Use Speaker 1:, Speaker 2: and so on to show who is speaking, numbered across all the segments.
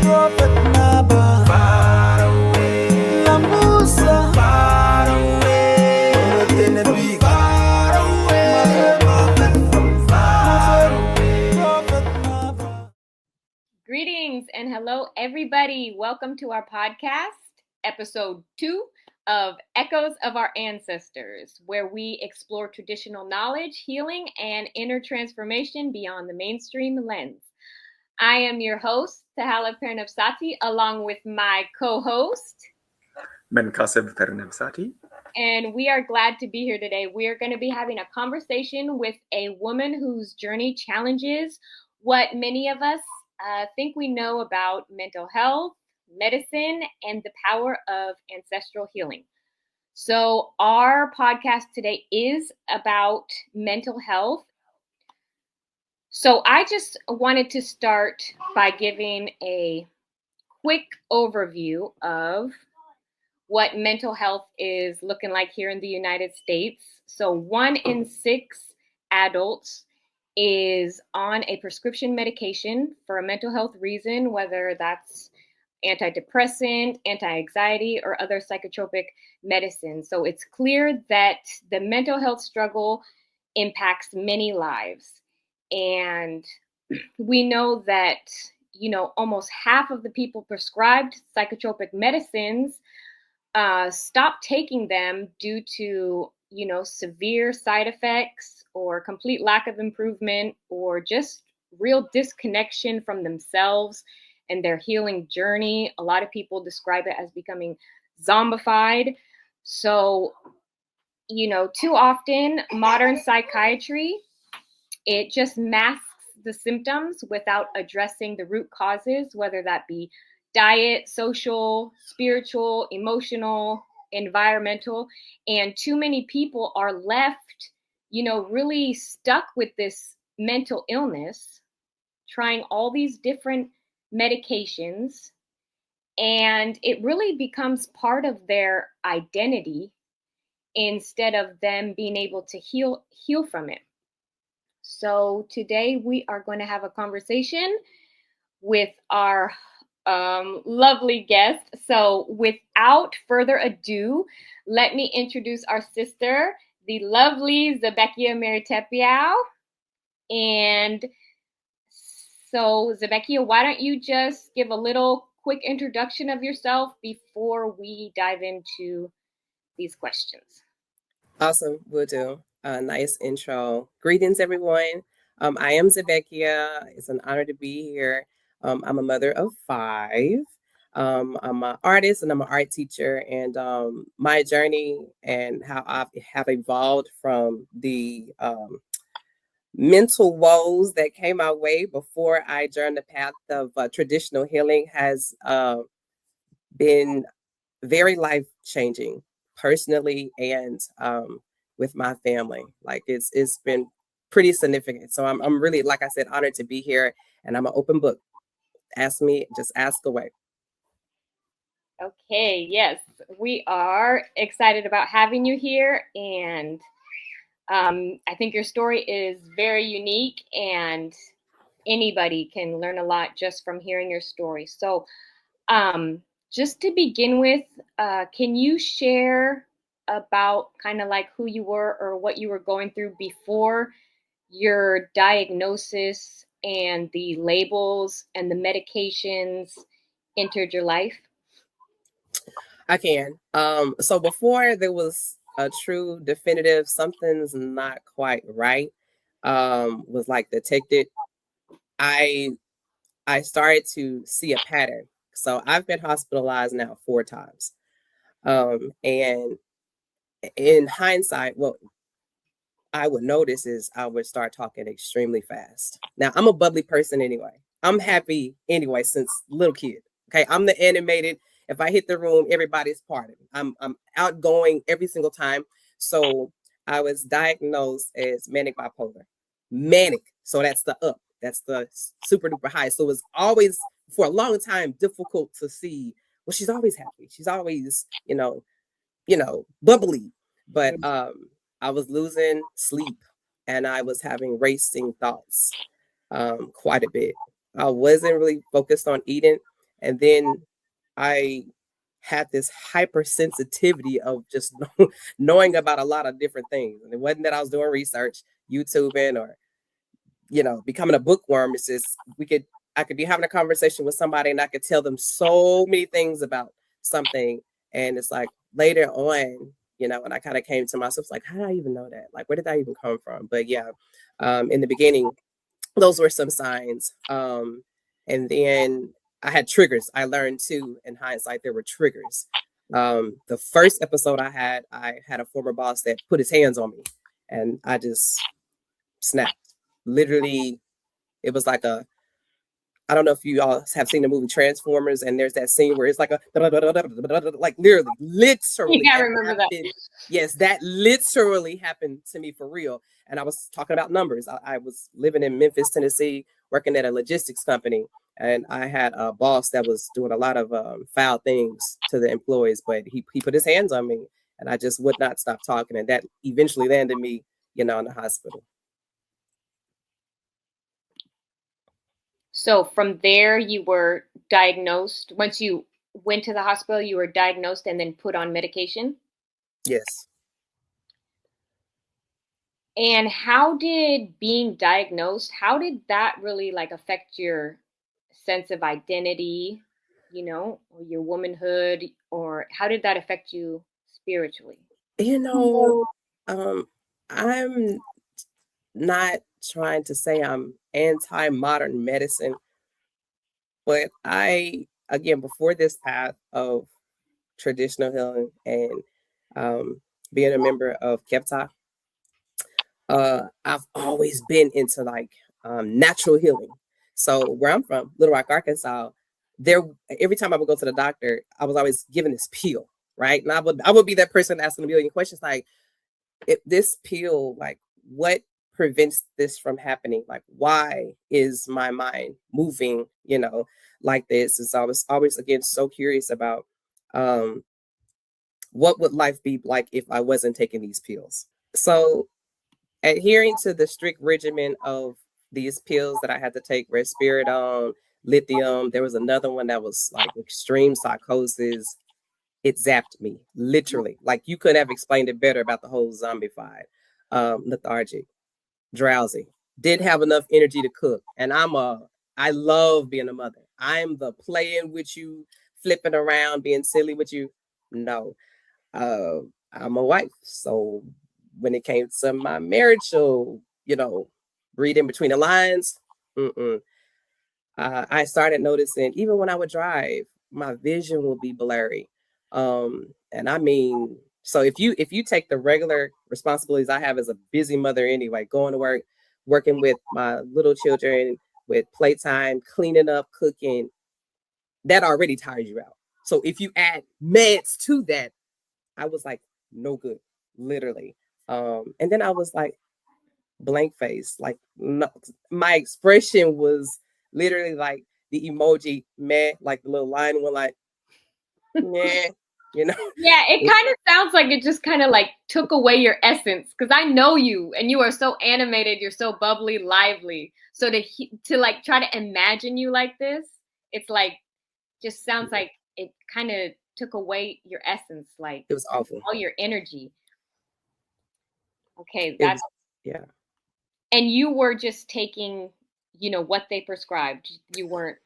Speaker 1: Prophet Naba, far away. Lambusa, far away. Tenebi, far away. Prophet from far away. Prophet Naba.
Speaker 2: Greetings and hello, everybody. Welcome to our podcast, episode 2 of Echoes of Our Ancestors, where we explore traditional knowledge, healing, and inner transformation beyond the mainstream lens. I am your host, Tahala Pernabsati, along with my co-host,
Speaker 3: Ben Kaseb Pernabsati.
Speaker 2: and we are glad to be here today. We are going to be having a conversation with a woman whose journey challenges what many of us think we know about mental health, medicine, and the power of ancestral healing. So, our podcast today is about mental health. So, I just wanted to start by giving a quick overview of what mental health is looking like here in the United States. So 1 in 6 adults is on a prescription medication for a mental health reason, whether that's antidepressant, anti-anxiety, or other psychotropic medicine. So it's clear that the mental health struggle impacts many lives. And we know that, almost half of the people prescribed psychotropic medicines stop taking them due to, severe side effects or complete lack of improvement or just real disconnection from themselves and their healing journey. A lot of people describe it as becoming zombified. So, too often modern psychiatry, it just masks the symptoms without addressing the root causes, whether that be diet, social, spiritual, emotional, environmental. And too many people are left, really stuck with this mental illness, trying all these different medications. And it really becomes part of their identity instead of them being able to heal from it. So today we are going to have a conversation with our lovely guest. So without further ado, let me introduce our sister, the lovely Zebekia Meritepiao. And so Zebekia, why don't you just give a little quick introduction of yourself before we dive into these questions?
Speaker 4: Awesome, will do. Nice intro. Greetings, everyone. I am Zebekia. It's an honor to be here. I'm a mother of 5. I'm an artist and I'm an art teacher. And my journey and how I have evolved from the mental woes that came my way before I journed the path of traditional healing has been very life-changing, personally and with my family. Like it's been pretty significant. So I'm really, like I said, honored to be here, and I'm an open book. Ask me, just ask away.
Speaker 2: Okay, yes, we are excited about having you here, and I think your story is very unique, and anybody can learn a lot just from hearing your story. So, just to begin with, can you share about kind of like who you were or what you were going through before your diagnosis and the labels and the medications entered your life?
Speaker 4: I can. So before there was a true definitive something's not quite right, was like detected, I started to see a pattern. So I've been hospitalized now 4 times. And in hindsight, what I would notice is I would start talking extremely fast. Now, I'm a bubbly person anyway. I'm happy anyway since little kid. Okay, I'm the animated. If I hit the room, everybody's partying. I'm outgoing every single time. So I was diagnosed as manic bipolar. Manic. So that's the up. That's the super duper high. So it was always, for a long time, difficult to see. Well, she's always happy. She's always, bubbly. But I was losing sleep and I was having racing thoughts quite a bit. I wasn't really focused on eating. And then I had this hypersensitivity of just knowing about a lot of different things. And it wasn't that I was doing research, YouTubing, or becoming a bookworm. It's just I could be having a conversation with somebody and I could tell them so many things about something. And it's like later on, and I kind of came to myself like, how did I even know that? Like, where did that even come from? But yeah, in the beginning, those were some signs. And then I had triggers. I learned too, in hindsight, there were triggers. The first episode I had a former boss that put his hands on me and I just snapped. Literally, it was like I don't know if you all have seen the movie Transformers, and there's that scene where it's like like literally.
Speaker 2: Yeah, I remember that.
Speaker 4: Yes, that literally happened to me for real. And I was talking about numbers. I was living in Memphis, Tennessee, working at a logistics company, and I had a boss that was doing a lot of foul things to the employees, but he put his hands on me, and I just would not stop talking, and that eventually landed me, in the hospital.
Speaker 2: So from there, you were diagnosed. Once you went to the hospital, you were diagnosed and then put on medication?
Speaker 4: Yes.
Speaker 2: And how did being diagnosed, how did that really affect your sense of identity, or your womanhood, or how did that affect you spiritually?
Speaker 4: I'm not trying to say I'm anti-modern medicine, but again, before this path of traditional healing and being a member of Kepta, I've always been into natural healing. So where I'm from, Little Rock, Arkansas, every time I would go to the doctor, I was always given this pill, right? And I would be that person asking a million questions like, if this pill, like, what prevents this from happening? Like, why is my mind moving, like this? And so I was always, again, so curious about what would life be like if I wasn't taking these pills. So adhering to the strict regimen of these pills that I had to take, risperidone, lithium. There was another one that was like extreme psychosis. It zapped me, literally. Like, you couldn't have explained it better about the whole zombified, lethargic, drowsy, didn't have enough energy to cook. And I love being a mother. I'm the playing with you, flipping around, being silly with you. No, I'm a wife. So when it came to my marital, reading between the lines, I started noticing, even when I would drive, my vision will be blurry. And I mean, so if you take the regular responsibilities I have as a busy mother anyway, going to work, working with my little children, with playtime, cleaning up, cooking, that already tires you out. So if you add meds to that, I was like, no good, literally. And then I was like, blank face, like, no, my expression was literally like the emoji meh, like the little line one, like, yeah,
Speaker 2: Yeah, it kind of sounds like it just kind of took away your essence, because I know you and you are so animated, you're so bubbly, lively. So to try to imagine you like this, it's just sounds like it kind of took away your essence,
Speaker 4: it was awful,
Speaker 2: all your energy. Okay,
Speaker 4: yeah.
Speaker 2: And you were just taking, what they prescribed. You weren't.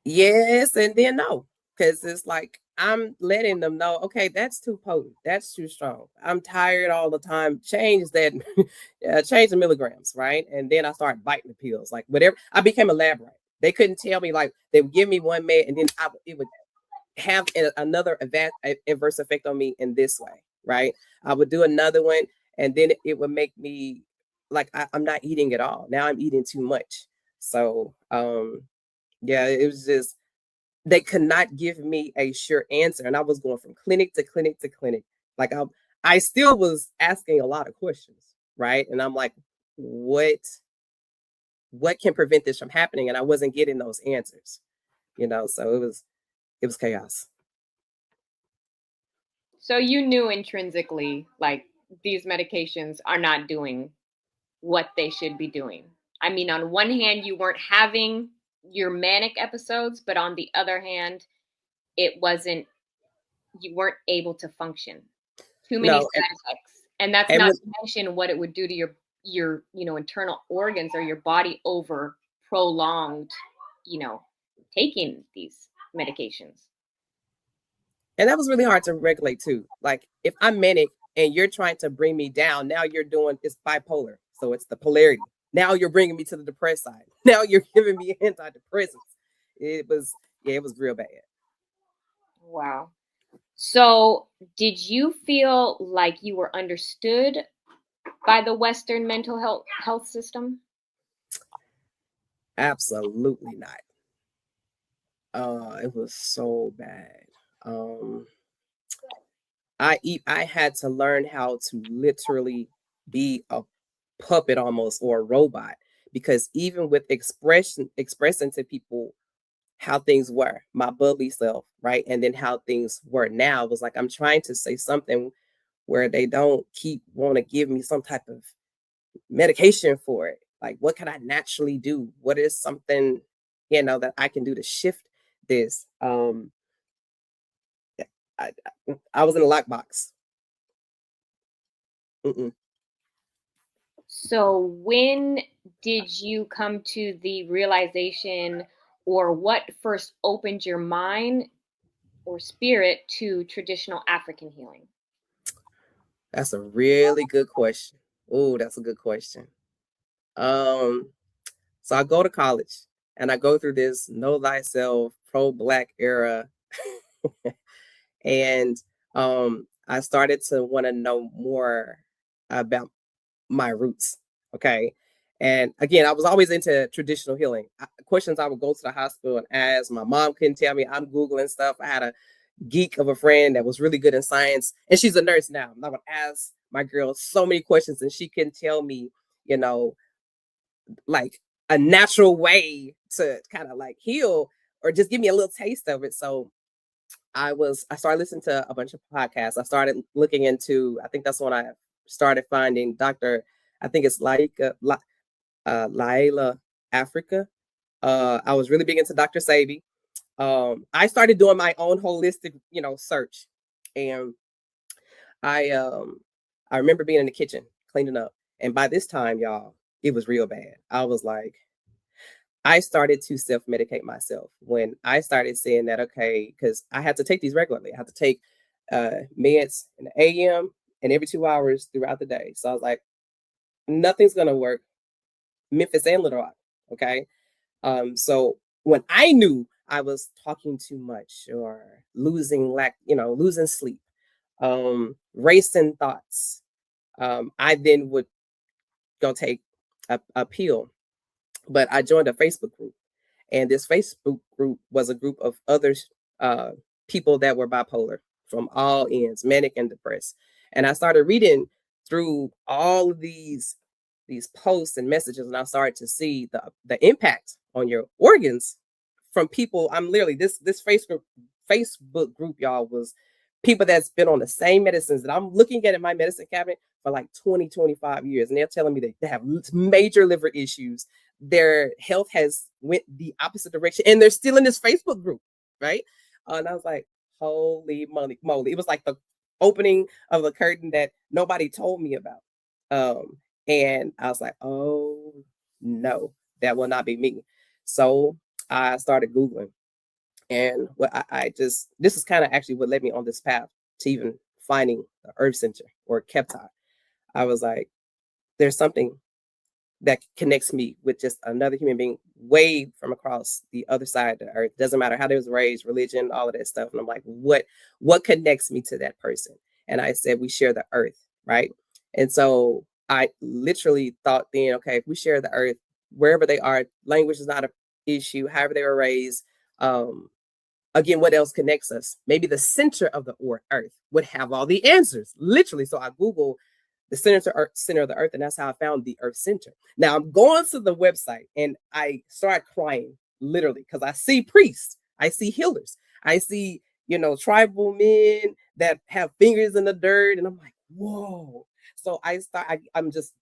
Speaker 4: Yes, and then no, because it's like I'm letting them know, okay, that's too potent, that's too strong. I'm tired all the time. Change that, change the milligrams, right? And then I start biting the pills, like whatever. I became a lab rat. They couldn't tell me, like, they would give me one med, and then it would have another adverse effect on me in this way, right? I would do another one, and then it would make me like I'm not eating at all. Now I'm eating too much. So yeah, it was just, they could not give me a sure answer. And I was going from clinic to clinic to clinic. Like I still was asking a lot of questions, right? And I'm like, what can prevent this from happening? And I wasn't getting those answers, so it was chaos.
Speaker 2: So you knew intrinsically, these medications are not doing what they should be doing. I mean, on one hand, you weren't having your manic episodes, but on the other hand, you weren't able to function. Too many side effects. And that's not to mention what it would do to your internal organs or your body over prolonged, taking these medications.
Speaker 4: And that was really hard to regulate too. Like if I'm manic and you're trying to bring me down, now you're doing it's bipolar. So it's the polarity. Now you're bringing me to the depressed side. Now you're giving me antidepressants. It was real bad.
Speaker 2: Wow. So did you feel like you were understood by the Western mental health system?
Speaker 4: Absolutely not. It was so bad. I had to learn how to literally be a puppet almost, or a robot, because even with expressing to people how things were, my bubbly self, right, and then how things were now, it was like I'm trying to say something where they don't keep want to give me some type of medication for it. Like, what can I naturally do? What is something, that I can do to shift this? I was in a lockbox.
Speaker 2: So when did you come to the realization, or what first opened your mind or spirit to traditional African healing?
Speaker 4: That's a really good question. Oh, that's a good question. So I go to college and I go through this know thyself, pro-Black era. And I started to want to know more about my roots. Okay. And again, I was always into traditional healing. Questions I would go to the hospital and ask. My mom couldn't tell me. I'm Googling stuff. I had a geek of a friend that was really good in science, and she's a nurse now. I would ask my girl so many questions, and she can tell me, like a natural way to kind of like heal, or just give me a little taste of it. So I started listening to a bunch of podcasts. I started looking into, I think that's when I started finding Dr. I think it's Laila Africa. I was really big into Dr. Sabi. I started doing my own holistic, search. And I remember being in the kitchen cleaning up. And by this time, y'all, it was real bad. I started to self-medicate myself when I started saying that, okay, because I had to take these regularly. I had to take meds in the AM and every 2 hours throughout the day. So I was like, nothing's going to work. Memphis and Little Rock. Okay. So when I knew I was talking too much or losing sleep, racing thoughts, I then would go take a pill. But I joined a Facebook group, and this Facebook group was a group of other people that were bipolar from all ends, manic and depressed. And I started reading through all of these posts and messages, and I started to see the impact on your organs from people. I'm literally this Facebook group, y'all, was people that's been on the same medicines that I'm looking at in my medicine cabinet for like 20, 25 years. And they're telling me that they have major liver issues. Their health has went the opposite direction, and they're still in this Facebook group, right? And I was like, holy moly. It was like the opening of a curtain that nobody told me about. And I was like, oh no, that will not be me. So I started Googling. And what this is kind of actually what led me on this path to even finding the Earth Center, or Keptai. I was like, there's something that connects me with just another human being way from across the other side of the earth. Doesn't matter how they was raised, religion, all of that stuff. And I'm like, what connects me to that person? And I said, we share the earth, right? And so I literally thought then, okay, if we share the earth, wherever they are, language is not an issue, however they were raised. Again, what else connects us? Maybe the center of the earth would have all the answers, literally. So I Googled the center of the earth, and that's how I found the Earth Center. Now I'm going to the website and I start crying, literally, because I see priests, I see healers, I see, tribal men that have fingers in the dirt, and I'm like, whoa. So I'm just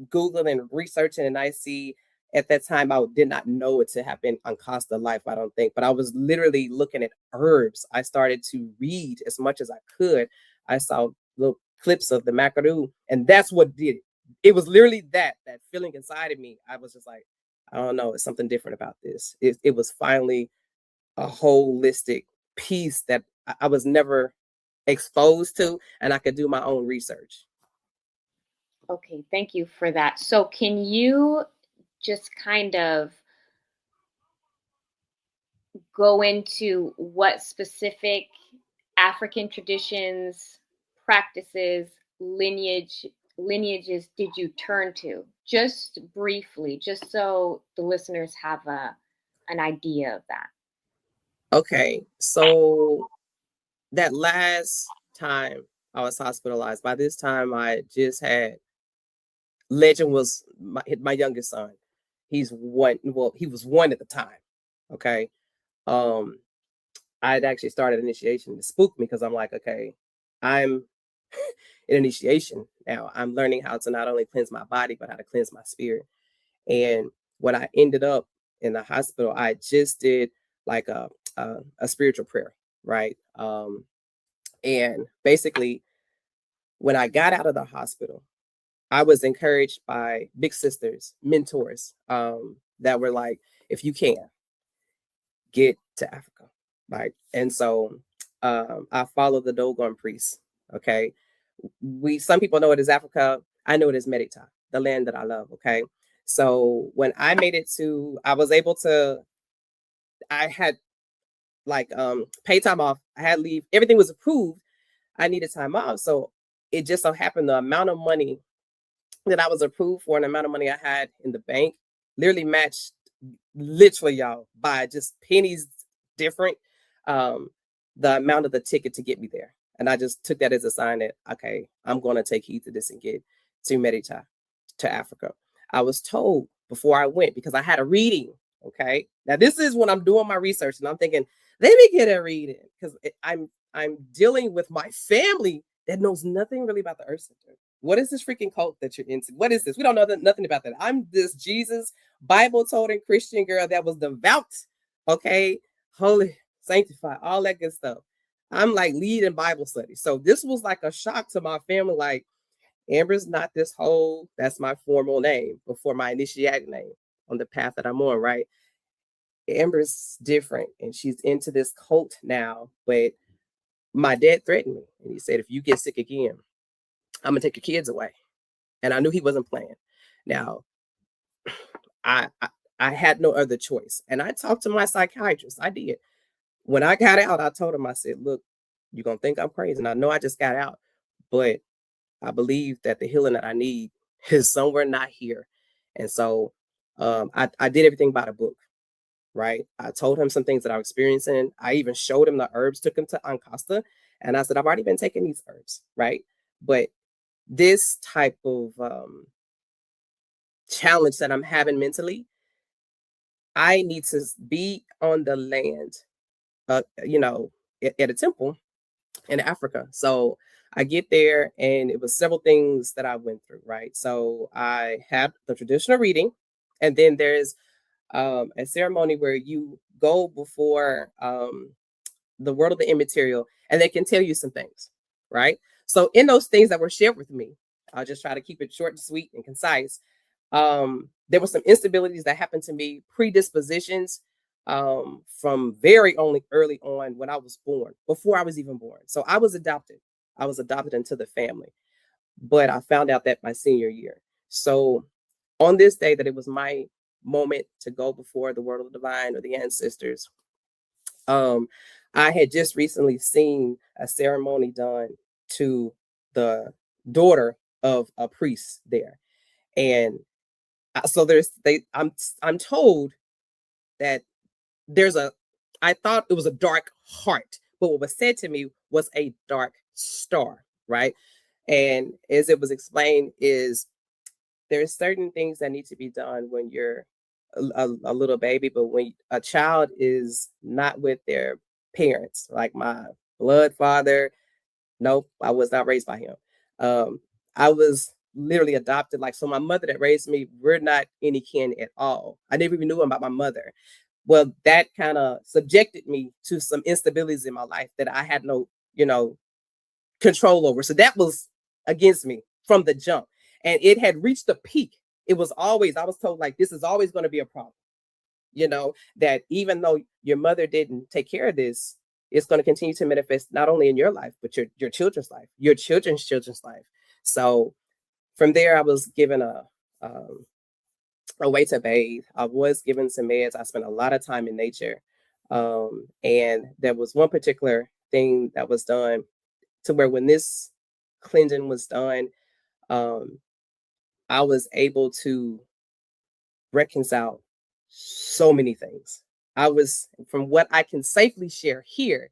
Speaker 4: Googling and researching, and I see at that time, I did not know it to have been Ancestral life, I don't think, but I was literally looking at herbs. I started to read as much as I could. I saw little clips of the macaroon, and that's what did it. It was literally that feeling inside of me. I was just like, I don't know, it's something different about this. It was finally a holistic piece that I was never exposed to, and I could do my own research.
Speaker 2: Okay, thank you for that. So can you just kind of go into what specific African traditions, practices, lineages did you turn to? Just briefly, just so the listeners have an idea of that.
Speaker 4: Okay, so that last time I was hospitalized, by this time I just had Legend was my youngest son. He's one, well, he was one at the time. Okay. Um, I had actually started initiation. It spooked me because I'm like, okay, I'm in initiation now. I'm learning how to not only cleanse my body, but how to cleanse my spirit. And when I ended up in the hospital, I just did like a spiritual prayer, right? And basically, when I got out of the hospital, I was encouraged by big sisters, mentors, that were like, if you can, get to Africa, right? And so I followed the Dogon priests. Okay, some people know it as Africa. I know it as Merita, the land that I love. Okay, so when I made it to, I was able to. I had like paid time off. I had leave. Everything was approved. I needed time off, so it just so happened the amount of money that I was approved for and the amount of money I had in the bank literally matched, literally, y'all, by just pennies different, um, the amount of the ticket to get me there. And I just took that as a sign that, okay, I'm going to take heed to this and get to Merita, to Africa. I was told before I went, because I had a reading. Okay. Now this is when I'm doing my research and I'm thinking, let me get a reading because I'm dealing with my family that knows nothing really about the Earth Center. What is this freaking cult that you're into? What is this? We don't know nothing about that. I'm this Jesus Bible toting Christian girl that was devout, okay, holy, sanctified, all that good stuff. I'm like leading Bible study. So this was like a shock to my family. Like, Amber's not this whole, that's my formal name before my initiatic name on the path that I'm on, right? Amber's different and she's into this cult now. But my dad threatened me and he said, if you get sick again, I'm gonna take your kids away. And I knew he wasn't playing. Now, I had no other choice. And I talked to my psychiatrist. I did. When I got out, I told him, I said, look, you're gonna think I'm crazy. And I know I just got out, but I believe that the healing that I need is somewhere not here. And so I did everything by the book, right? I told him some things that I was experiencing. I even showed him the herbs, took him to Ancestral, and I said, I've already been taking these herbs, right? But this type of challenge that I'm having mentally, I need to be on the land, at a temple in Africa. So I get there and it was several things that I went through, right? So I had the traditional reading, and then there's a ceremony where you go before the world of the immaterial and they can tell you some things, right? So in those things that were shared with me, I'll just try to keep it short and sweet and concise. There were some instabilities that happened to me, predispositions from very only early on when I was born, before I was even born. So I was adopted. I was adopted into the family, but I found out that my senior year. So on this day that it was my moment to go before the world of the divine or the ancestors, I had just recently seen a ceremony done to the daughter of a priest there. And so I'm told that I thought it was a dark heart, but what was said to me was a dark star, right? And as it was explained, is there's certain things that need to be done when you're a little baby, but when a child is not with their parents, like my blood father, nope, I was not raised by him. I was literally adopted. Like, so my mother that raised me, we're not any kin at all. I never even knew about my mother. Well, that kind of subjected me to some instabilities in my life that I had no, control over. So that was against me from the jump. And it had reached a peak. It was always, I was told, like, this is always going to be a problem. That even though your mother didn't take care of this, it's going to continue to manifest not only in your life, but your children's life, your children's life. So from there, I was given a way to bathe. I was given some meds. I spent a lot of time in nature. And there was one particular thing that was done to where when this cleansing was done, I was able to reconcile so many things. From what I can safely share here,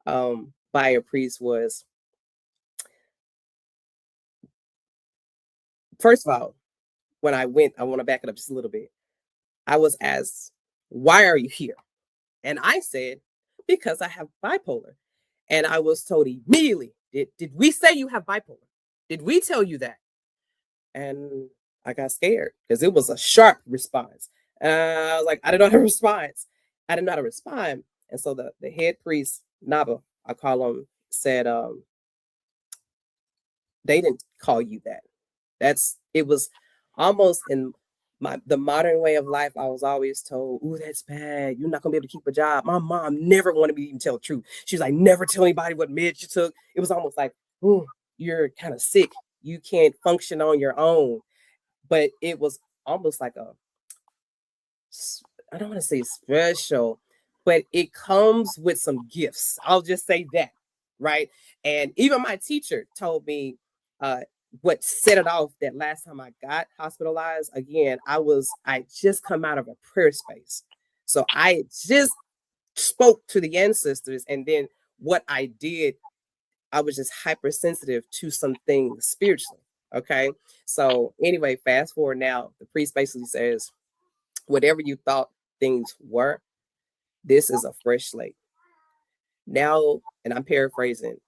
Speaker 4: by a priest was, first of all, when I want to back it up just a little bit. I was asked, why are you here? And I said, because I have bipolar. And I was told immediately, did we say you have bipolar? Did we tell you that? And I got scared because it was a sharp response. I was like, I didn't know how to respond. And so the head priest, Naba, I call him, said, they didn't call you that. It was almost in the modern way of life. I was always told, "Ooh, that's bad. You're not gonna be able to keep a job." My mom never wanted me to even tell the truth. She was like, "Never tell anybody what meds you took." It was almost like, "Ooh, you're kind of sick. You can't function on your own." But it was almost like I don't want to say special, but it comes with some gifts. I'll just say that, right? And even my teacher told me, what set it off that last time I got hospitalized. Again, I just come out of a prayer space. So I just spoke to the ancestors, and then what I did, I was just hypersensitive to some things spiritually. Okay. So anyway, fast forward now, the priest basically says, whatever you thought things were, this is a fresh slate. Now, and I'm paraphrasing,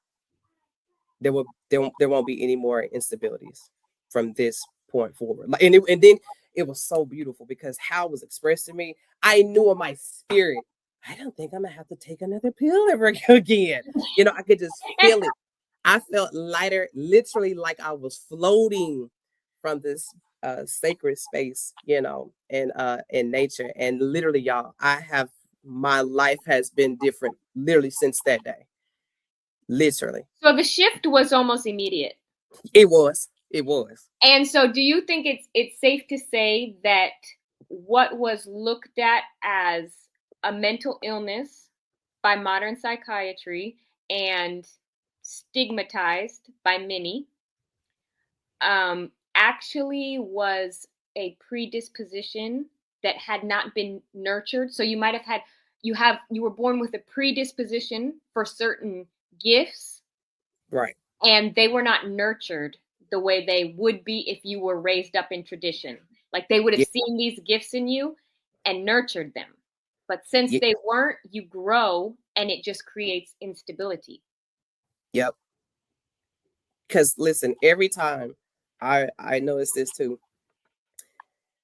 Speaker 4: there won't be any more instabilities from this point forward. And then it was so beautiful because how it was expressed to me, I knew in my spirit, I don't think I'm gonna have to take another pill ever again. I could just feel it. I felt lighter, literally like I was floating from this sacred space, in nature. And literally, y'all, my life has been different literally since that day. Literally.
Speaker 2: So the shift was almost immediate.
Speaker 4: It was.
Speaker 2: And so do you think it's safe to say that what was looked at as a mental illness by modern psychiatry and stigmatized by many, actually was a predisposition that had not been nurtured? So you might have had, you were born with a predisposition for certain gifts,
Speaker 4: right?
Speaker 2: And they were not nurtured the way they would be if you were raised up in tradition. Like they would have seen these gifts in you and nurtured them. But since they weren't, you grow and it just creates instability.
Speaker 4: Yep. Because listen, every time I noticed this too.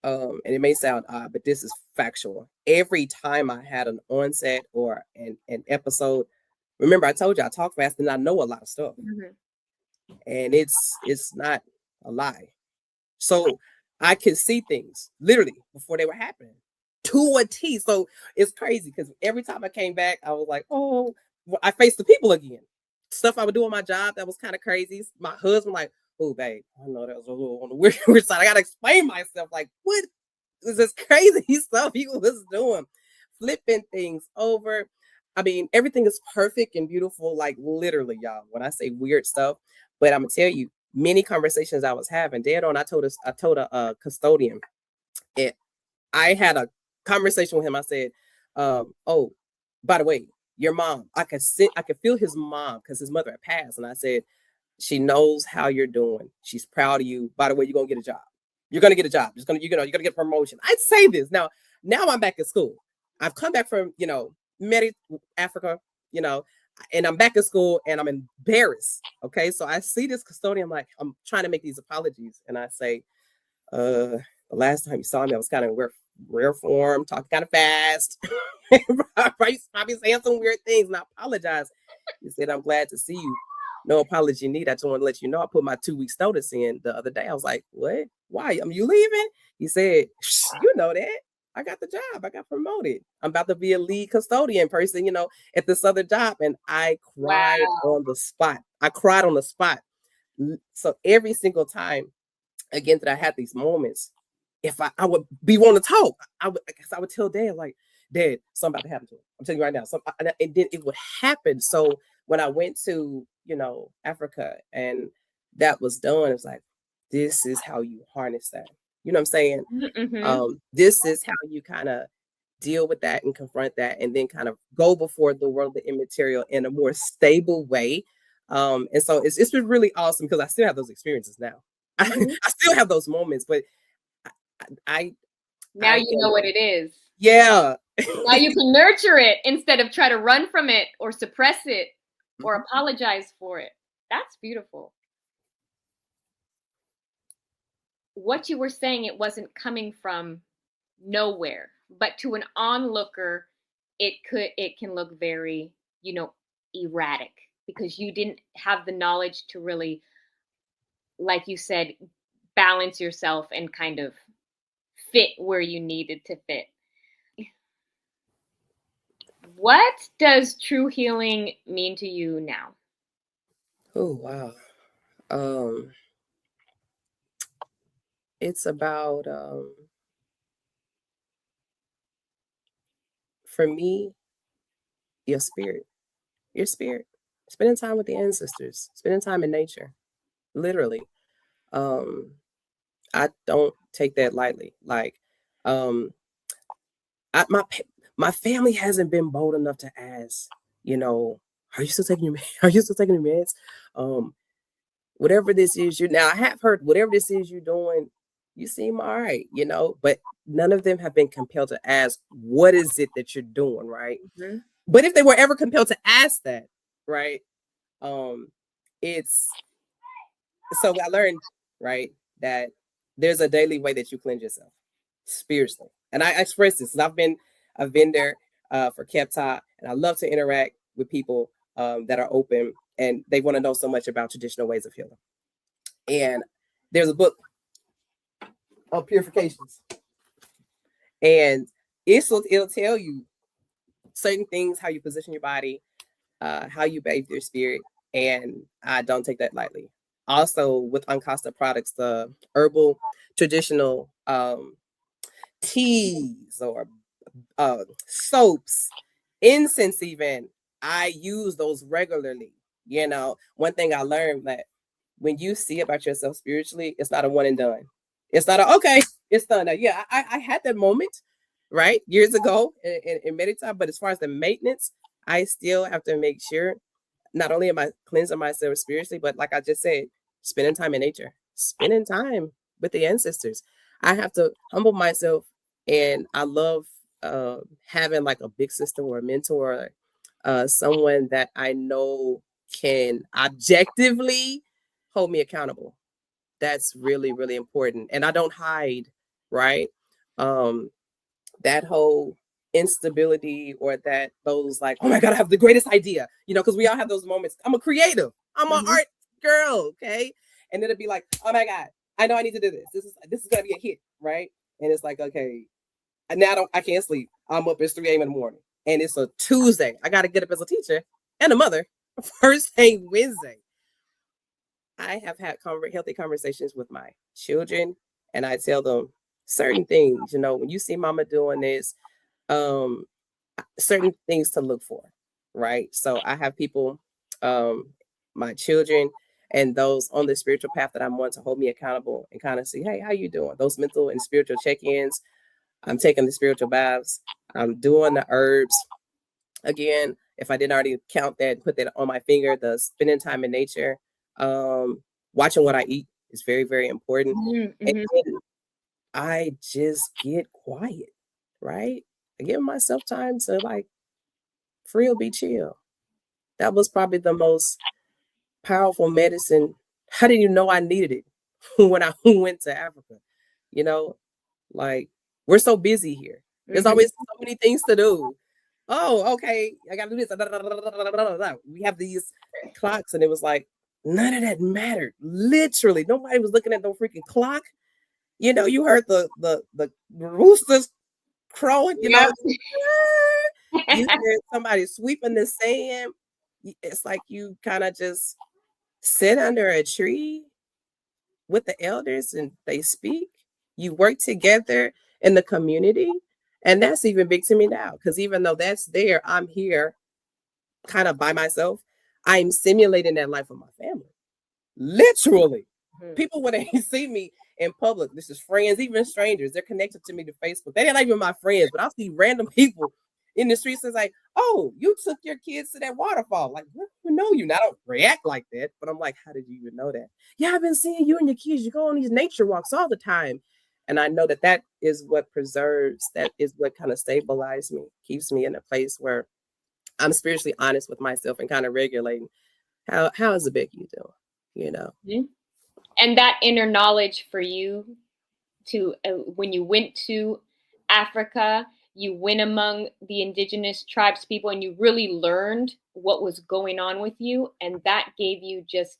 Speaker 4: And it may sound odd, but this is factual. Every time I had an onset or an episode, remember I told you I talk fast and I know a lot of stuff. Mm-hmm. And it's not a lie. So I could see things literally before they were happening to a T. So it's crazy because every time I came back, I was like, oh, I faced the people again. Stuff I would do on my job that was kind of crazy. My husband like, oh, babe, I know that was a little on the weird side. I got to explain myself. Like, what is this crazy stuff he was doing? Flipping things over. I mean, everything is perfect and beautiful. Like literally, y'all, when I say weird stuff, but I'm going to tell you, many conversations I was having, dead on, I told a custodian, I had a conversation with him. I said, oh, by the way, your mom, I could feel his mom because his mother had passed. And I said, she knows how you're doing. She's proud of you. By the way, you're going to get a job. You're going to get a job. You're going to get a promotion. I'd say this. Now I'm back at school. I've come back from, Africa, and I'm back in school and I'm embarrassed. Okay. So I see this custodian, I'm trying to make these apologies. And I say, the last time you saw me, I was kind of rare form, talking kind of fast. Probably saying some weird things, and I apologize. He said, I'm glad to see you. No apology needed. I just want to let you know I put my 2 weeks notice in the other day. I was like, what? Why? You leaving? He said, you know that. I got the job. I got promoted. I'm about to be a lead custodian person, at this other job. And I cried on the spot. I cried on the spot. So every single time, again, that I had these moments, if I would be wanting to talk, I would tell Dad, like, Dad, something about to happen to him. I'm telling you right now. And then it would happen. So when I went to, Africa and that was done, it's like, this is how you harness that. You know what I'm saying?
Speaker 2: Mm-hmm.
Speaker 4: This is how you kind of deal with that and confront that, and then kind of go before the world of the immaterial in a more stable way. And so it's been really awesome because I still have those experiences now.
Speaker 2: Mm-hmm.
Speaker 4: I still have those moments, but
Speaker 2: now you know what it is.
Speaker 4: Yeah.
Speaker 2: Now you can nurture it instead of try to run from it or suppress it or apologize for it. That's beautiful. What you were saying, it wasn't coming from nowhere, but to an onlooker, it can look very, erratic because you didn't have the knowledge to really, like you said, balance yourself and kind of fit where you needed to fit. What does true healing mean to you now?
Speaker 4: Oh, wow. It's about, for me, your spirit, spending time with the ancestors, spending time in nature, literally. I don't take that lightly. Like, my family hasn't been bold enough to ask, are you still taking your are you still taking your meds? Whatever this is now I have heard whatever this is you're doing, you seem all right, but none of them have been compelled to ask, what is it that you're doing, right?
Speaker 2: Mm-hmm.
Speaker 4: But if they were ever compelled to ask that, right, it's so I learned, right, that there's a daily way that you cleanse yourself spiritually. And I express this, and I've been a vendor for Kepta, and I love to interact with people that are open and they want to know so much about traditional ways of healing. And there's a book of purifications, and it'll tell you certain things, how you position your body, how you bathe your spirit, and I don't take that lightly. Also, with Ancestral products, the herbal traditional teas or soaps, incense, even I use those regularly. One thing I learned that when you see about yourself spiritually, it's not a one and done. It's not okay, it's done. Now, yeah, I had that moment, right, years ago in meditime, but as far as the maintenance, I still have to make sure not only am I cleansing myself spiritually, but like I just said, spending time in nature, spending time with the ancestors. I have to humble myself, and I love having like a big sister or a mentor, someone that I know can objectively hold me accountable. That's really, really important. And I don't hide, right? That whole instability or those like, oh my God, I have the greatest idea, because we all have those moments. I'm a creative. I'm an art girl, okay? And then it'd be like, oh my God, I know I need to do this. This is gonna be a hit, right? And it's like, okay, now I can't sleep. I'm up at 3 a.m. in the morning, and it's a Tuesday. I got to get up as a teacher and a mother. First thing Wednesday, I have had healthy conversations with my children, and I tell them certain things. When you see Mama doing this, certain things to look for, right? So I have people, my children, and those on the spiritual path that I want to hold me accountable and kind of see, hey, how you doing? Those mental and spiritual check-ins. I'm taking the spiritual baths. I'm doing the herbs. Again, if I didn't already count that, put that on my finger, the spending time in nature, watching what I eat is very, very important.
Speaker 2: Mm-hmm.
Speaker 4: And I just get quiet, right? I give myself time to like free or be chill. That was probably the most powerful medicine. I didn't even know I needed it when I went to Africa. You know, like we're so busy here. There's always so many things to do. Oh, okay, I gotta do this. We have these clocks, and it was like none of that mattered. Literally, nobody was looking at no freaking clock. You heard the roosters crowing.
Speaker 2: Yep.
Speaker 4: You heard somebody sweeping the sand. It's like you kind of just sit under a tree with the elders and they speak. You work together in the community. And that's even big to me now because even though that's there, I'm here kind of by myself. I'm simulating that life with my family. Literally. People, when they see me in public, this is friends, even strangers, they're connected to me to Facebook. They're not even my friends, but I'll see random people in the streets and like, oh, you took your kids to that waterfall. Like, I don't know you. Now, I don't react like that, but I'm like, how did you even know that? Yeah, I've been seeing you and your kids. You go on these nature walks all the time. And I know that is what preserves, that is what kind of stabilizes me, keeps me in a place where I'm spiritually honest with myself and kind of regulating how is the Becky doing,
Speaker 2: And that inner knowledge for you to when you went to Africa, you went among the indigenous tribes people and you really learned what was going on with you. And that gave you just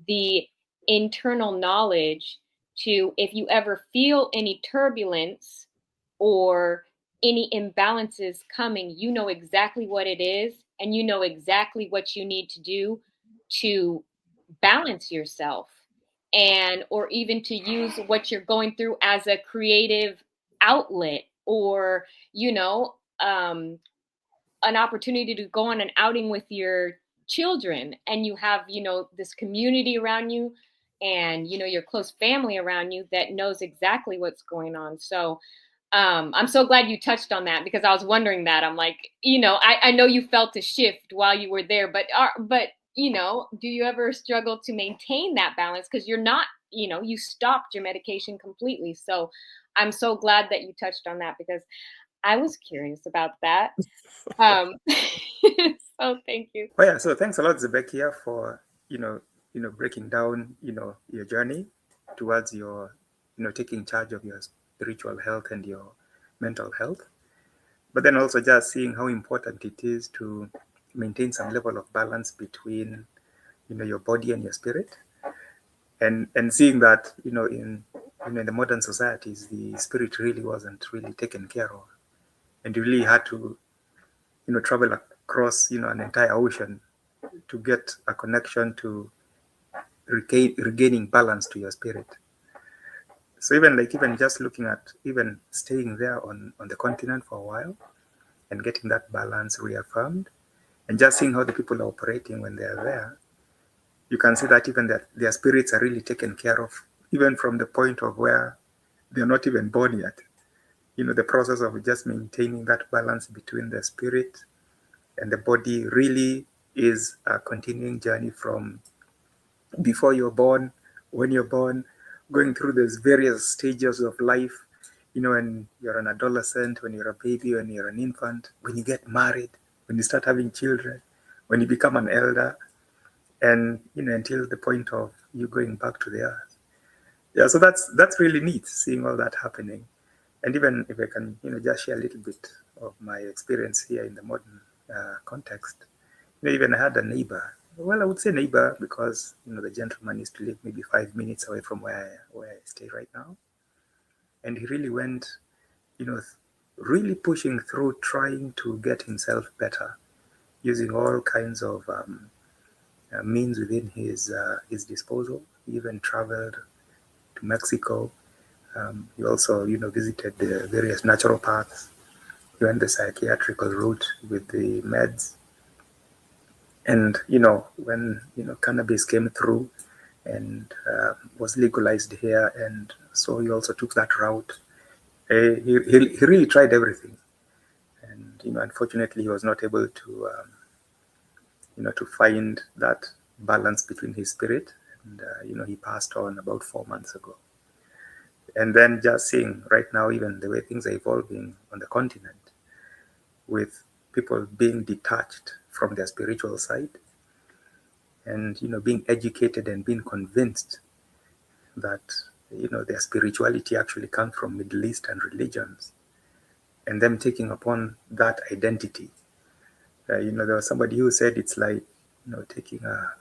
Speaker 2: the internal knowledge to, if you ever feel any turbulence or any imbalances coming, you know exactly what it is and you know exactly what you need to do to balance yourself, and or even to use what you're going through as a creative outlet, or an opportunity to go on an outing with your children, and you have this community around you, and your close family around you that knows exactly what's going on. So I'm so glad you touched on that, because I was wondering that. I'm like, I know you felt a shift while you were there, but do you ever struggle to maintain that balance? Because you're not, you stopped your medication completely. So I'm so glad that you touched on that, because I was curious about that. So thank you.
Speaker 3: Oh yeah, so thanks a lot, Zebekia, for breaking down your journey towards your taking charge of your spiritual health and your mental health, but then also just seeing how important it is to maintain some level of balance between your body and your spirit, and seeing that in the modern societies the spirit really wasn't really taken care of, and you really had to travel across an entire ocean to get a connection to regaining balance to your spirit. So even just looking at even staying there on the continent for a while and getting that balance reaffirmed, and just seeing how the people are operating when they're there, you can see that even that their spirits are really taken care of, even from the point of where they're not even born yet. The process of just maintaining that balance between the spirit and the body really is a continuing journey from before you're born, when you're born, going through those various stages of life, when you're an adolescent, when you're a baby, when you're an infant, when you get married, when you start having children, when you become an elder, and until the point of you going back to the earth. Yeah, so that's really neat, seeing all that happening. And even if I can just share a little bit of my experience here in the modern context. Even I had a neighbor. Well, I would say neighbor because the gentleman used to live maybe 5 minutes away from where I stay right now, and he really went, really pushing through, trying to get himself better, using all kinds of means within his disposal. He even traveled to Mexico. He also visited the various natural parks. He went the psychiatrical route with the meds. And when cannabis came through and was legalized here, and so he also took that route. He really tried everything, and unfortunately he was not able to to find that balance between his spirit, and he passed on about 4 months ago. And then just seeing right now even the way things are evolving on the continent, with people being detached from their spiritual side, and being educated and being convinced that their spirituality actually comes from Middle Eastern religions, and them taking upon that identity. There was somebody who said it's like taking a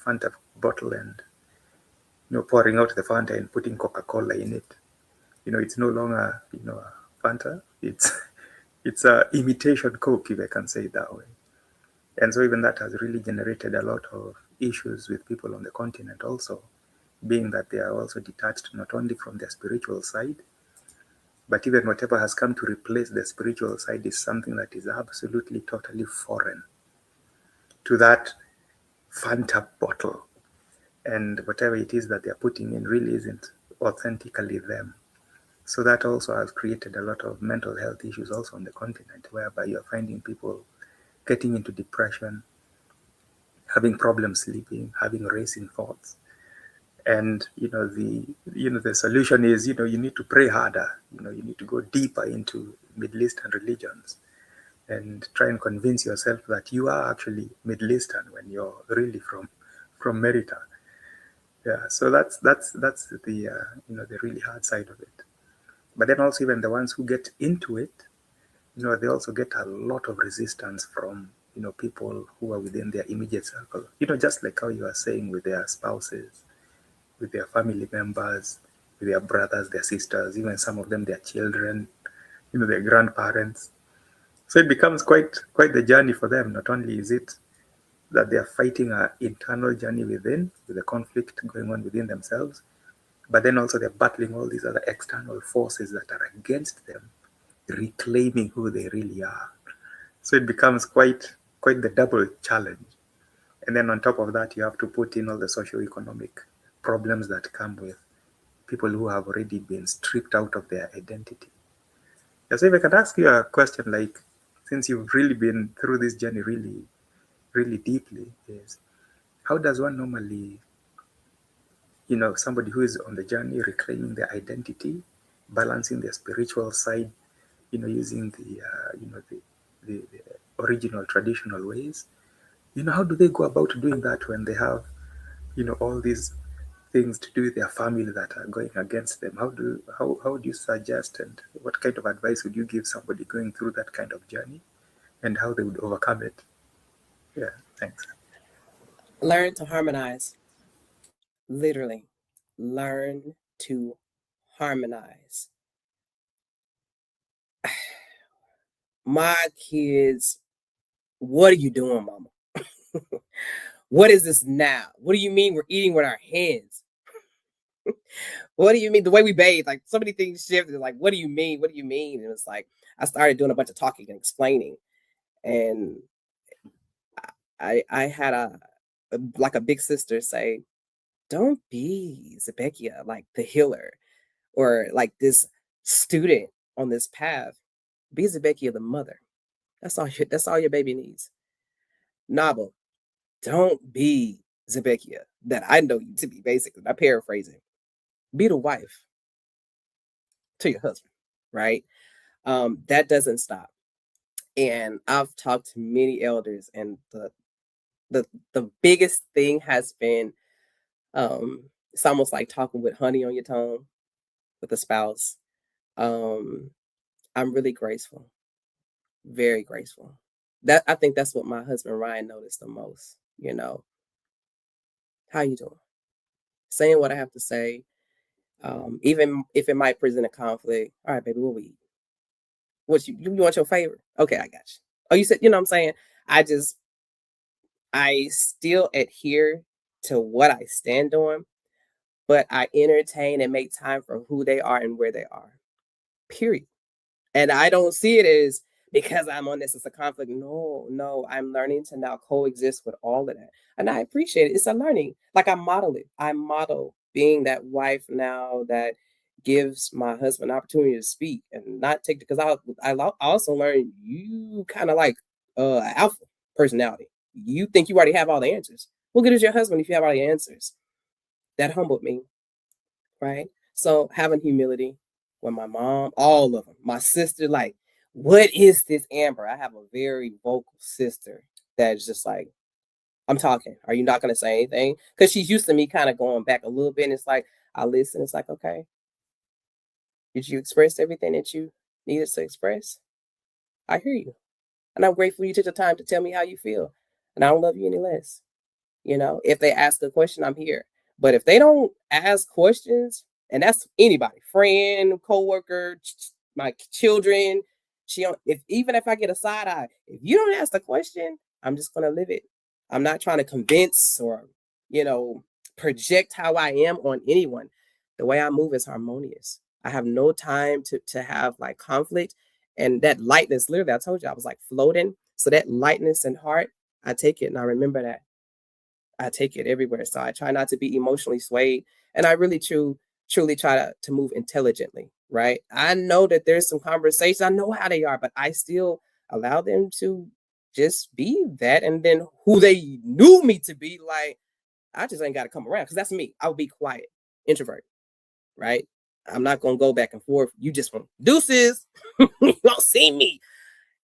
Speaker 3: Fanta bottle and pouring out the Fanta and putting Coca-Cola in it. It's no longer a Fanta. It's a imitation Coke, if I can say it that way. And so even that has really generated a lot of issues with people on the continent also, being that they are also detached not only from their spiritual side, but even whatever has come to replace the spiritual side is something that is absolutely, totally foreign to that Fanta bottle. And whatever it is that they're putting in really isn't authentically them. So that also has created a lot of mental health issues also on the continent, whereby you're finding people getting into depression, having problems sleeping, having racing thoughts. And the solution is you need to pray harder. You need to go deeper into Middle Eastern religions and try and convince yourself that you are actually Middle Eastern when you're really from Merita. Yeah, so that's the the really hard side of it. But then also even the ones who get into it, they also get a lot of resistance from people who are within their immediate circle. Just like how you are saying with their spouses, with their family members, with their brothers, their sisters, even some of them their children, their grandparents. So it becomes quite the journey for them. Not only is it that they are fighting an internal journey within, with the conflict going on within themselves, but then also they're battling all these other external forces that are against them, reclaiming who they really are. So it becomes quite the double challenge. And then on top of that, you have to put in all the socio-economic problems that come with people who have already been stripped out of their identity. Yeah, so if I can ask you a question, like, since you've really been through this journey really, really deeply, is how does one normally, somebody who is on the journey reclaiming their identity, balancing their spiritual side, using the original traditional ways, how do they go about doing that when they have, all these things to do with their family that are going against them? How do you suggest, and what kind of advice would you give somebody going through that kind of journey, and how they would overcome it? Yeah, thanks.
Speaker 4: Learn to harmonize. Literally, learn to harmonize. My kids, what are you doing, mama? What is this now? What do you mean we're eating with our hands? What do you mean? The way we bathe, like so many things shifted. Like, what do you mean? What do you mean? And it's like I started doing a bunch of talking and explaining, and I had like a big sister say, "Don't be Zebekia, like the healer, or like this student on this path. Be Zebekia the mother. That's all your baby needs. Naba, don't be Zebekia that I know you to be. Basically, I'm paraphrasing. Be the wife to your husband, right? That doesn't stop. And I've talked to many elders, and the biggest thing has been it's almost like talking with honey on your tongue with a spouse. Um, I'm really graceful, very graceful. That I think that's what my husband Ryan noticed the most. How you doing? Saying what I have to say, even if it might present a conflict. All right, baby, what we eat? What you want your favorite? Okay, I got you. Oh, you said, what I'm saying? I still adhere to what I stand on, but I entertain and make time for who they are and where they are. Period. And I don't see it as because I'm on this, it's a conflict. No, I'm learning to now coexist with all of that. And I appreciate it. It's a learning. Like I model it. I model being that wife now that gives my husband an opportunity to speak and not take it, because I also learned you kind of like alpha personality. You think you already have all the answers. Well, good as your husband if you have all the answers. That humbled me, right? So having humility when my mom, all of them, my sister, like, what is this, Amber? I have a very vocal sister that is just like, I'm talking. Are you not going to say anything? Because she's used to me kind of going back a little bit. And it's like, I listen. It's like, okay, did you express everything that you needed to express? I hear you. And I'm grateful you took the time to tell me how you feel. And I don't love you any less. You know, if they ask a question, I'm here. But if they don't ask questions, and that's anybody, friend, coworker, my children, if even if I get a side eye, if you don't ask the question, I'm just gonna live it. I'm not trying to convince or, you know, project how I am on anyone. The way I move is harmonious. I have no time to have like conflict. And that lightness, literally, I told you I was like floating. So that lightness and heart, I take it and I remember that. I take it everywhere. So I try not to be emotionally swayed. And I really truly try to move intelligently, right? I know that there's some conversations, I know how they are, but I still allow them to just be that. And then who they knew me to be, like, I just ain't got to come around because that's me. I'll be quiet, introvert, right? I'm not going to go back and forth. You just want deuces. You don't see me.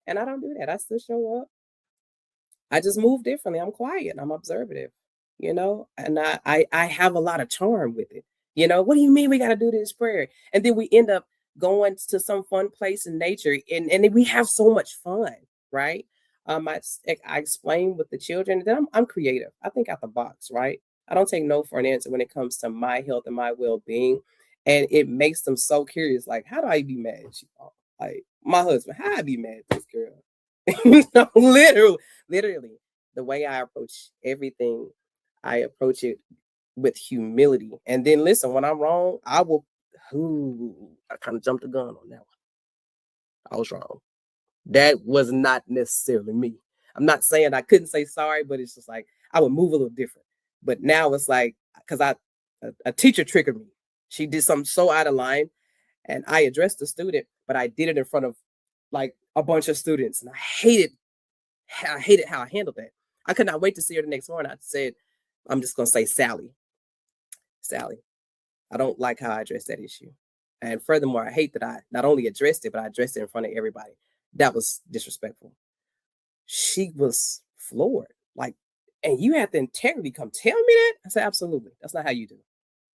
Speaker 4: And I don't do that. I still show up. I just move differently. I'm quiet. I'm observative, you know, and I have a lot of charm with it. You know, what do you mean we got to do this prayer? And then we end up going to some fun place in nature and then we have so much fun, right? I explain with the children, then I'm creative. I think out the box, right? I don't take no for an answer when it comes to my health and my well-being. And it makes them so curious. Like, how do I be mad at you? Like my husband, how I be mad at this girl? No, literally, the way I approach everything, I approach it with humility. And then listen, when I'm wrong, I will. Ooh, I kind of jumped the gun on that one. I was wrong. That was not necessarily me. I'm not saying I couldn't say sorry, but it's just like I would move a little different. But now it's like because a teacher triggered me. She did something so out of line, and I addressed the student, but I did it in front of like a bunch of students, and I hated how I handled that. I could not wait to see her the next morning. I said, I'm just gonna say Sally, I don't like how I addressed that issue. And furthermore, I hate that I not only addressed it, but I addressed it in front of everybody. That was disrespectful. She was floored. Like, and you had the integrity come tell me that? I said, absolutely. That's not how you do it.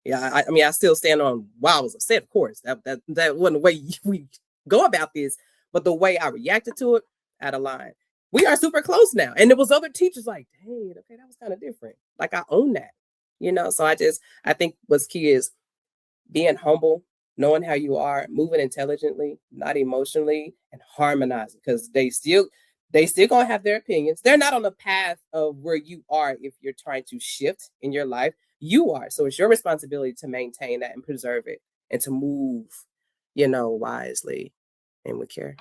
Speaker 4: Yeah, I mean, I still stand on why I was upset, of course. That wasn't the way we go about this, but the way I reacted to it, out of line. We are super close now. And there was other teachers like, hey, okay, that was kind of different. Like I own that, you know? So I think what's key is being humble, knowing how you are, moving intelligently, not emotionally, and harmonizing because they still gonna have their opinions. They're not on the path of where you are if you're trying to shift in your life. You are. So it's your responsibility to maintain that and preserve it and to move, you know, wisely and with care.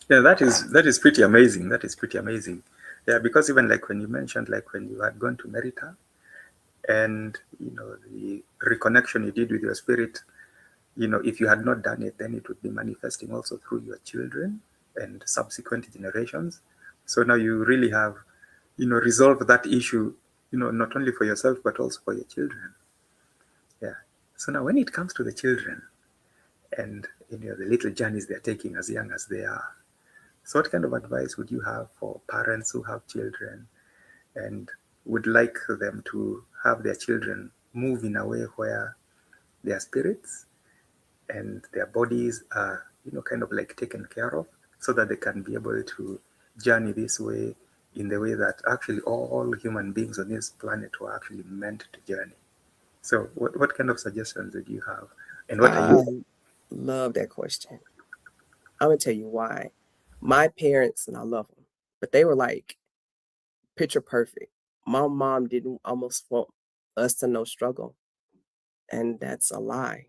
Speaker 3: Yeah, that is pretty amazing. That is pretty amazing. Yeah, because even like when you mentioned like when you had gone to Merita and you know the reconnection you did with your spirit, you know, if you had not done it, then it would be manifesting also through your children and subsequent generations. So now you really have, you know, resolved that issue, you know, not only for yourself but also for your children. Yeah. So now when it comes to the children and you know the little journeys they're taking as young as they are, so what kind of advice would you have for parents who have children and would like them to have their children move in a way where their spirits and their bodies are, you know, kind of like taken care of so that they can be able to journey this way in the way that actually all human beings on this planet were actually meant to journey? So what kind of suggestions would you have? And what are you?
Speaker 4: Love that question. I'm gonna tell you why. My parents, and I love them, but they were like picture perfect. My mom didn't almost want us to know struggle, and that's a lie.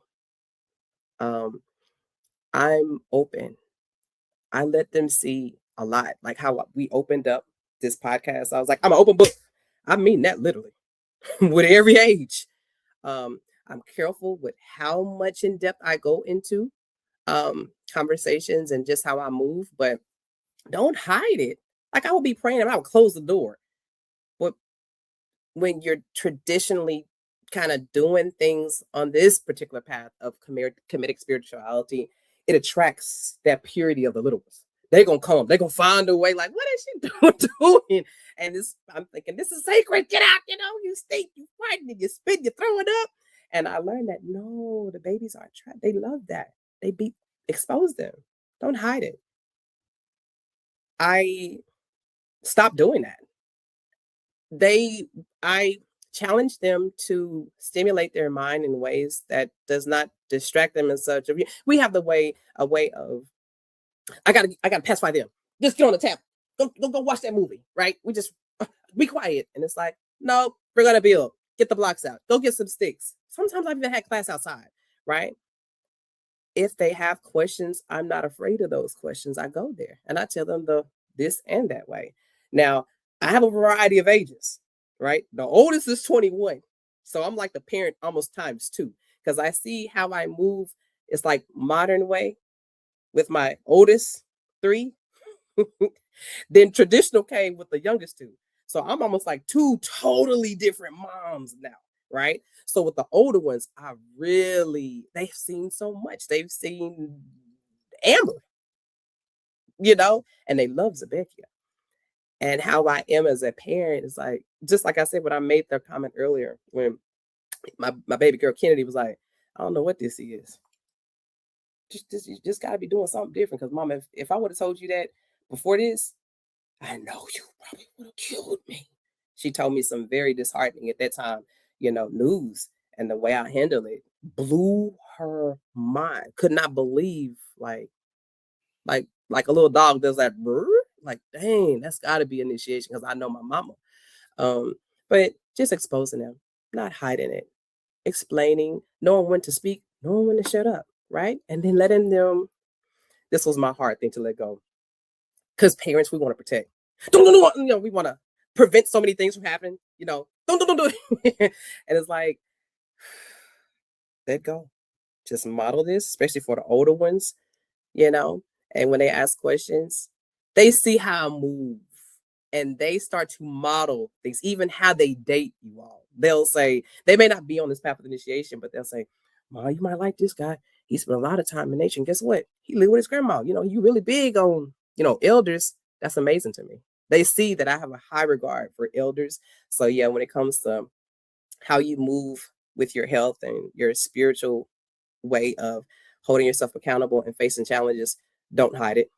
Speaker 4: I'm open. I let them see a lot, like how we opened up this podcast. I was like, I'm an open book. I mean that literally with every age. I'm careful with how much in depth I go into conversations and just how I move, but don't hide it. Like I would be praying and I would close the door. But when you're traditionally kind of doing things on this particular path of comedic spirituality, it attracts that purity of the little ones. They're gonna come. They're gonna find a way. Like, what is she doing? And I'm thinking, this is sacred. Get out. You stink. You fighting. You spit. You throw it up. And I learned that no, the babies are trapped. They love that. Expose them. Don't hide it. I stopped doing that. I challenge them to stimulate their mind in ways that does not distract them in such a we have a way of I gotta pacify them. Just get on the tap. Go watch that movie, right? We just be quiet. And it's like, no, we're gonna build. Get the blocks out. Go get some sticks. Sometimes I've even had class outside, right? If they have questions, I'm not afraid of those questions. I go there and I tell them this and that way. Now, I have a variety of ages, right? The oldest is 21. So I'm like the parent almost times 2 because I see how I move. It's like modern way with my oldest 3. Then traditional came with the youngest 2. So I'm almost like 2 totally different moms now, right? So with the older ones, they've seen so much. They've seen Amber, and they love Zebekia. And how I am as a parent is like, just like I said, when I made the comment earlier, when my baby girl Kennedy was like, I don't know what this is. You just gotta be doing something different. Because Mom, if I would have told you that before this, I know you probably would have killed me. She told me some very disheartening at that time, news, and the way I handled it blew her mind. Could not believe like a little dog does that. Like, dang, that's got to be initiation because I know my mama. But just exposing them, not hiding it, explaining, knowing when to speak, knowing when to shut up, right? And then letting them. This was my hard thing to let go, because parents, we want to protect. We want to prevent so many things from happening. Don't do it. And it's like, let go. Just model this, especially for the older ones, And when they ask questions, they see how I move and they start to model things, even how they date you all. They'll say, they may not be on this path of initiation, but they'll say, Ma, you might like this guy. He spent a lot of time in nature. And guess what? He lived with his grandma. You really big on, elders. That's amazing to me. They see that I have a high regard for elders. So yeah, when it comes to how you move with your health and your spiritual way of holding yourself accountable and facing challenges, don't hide it.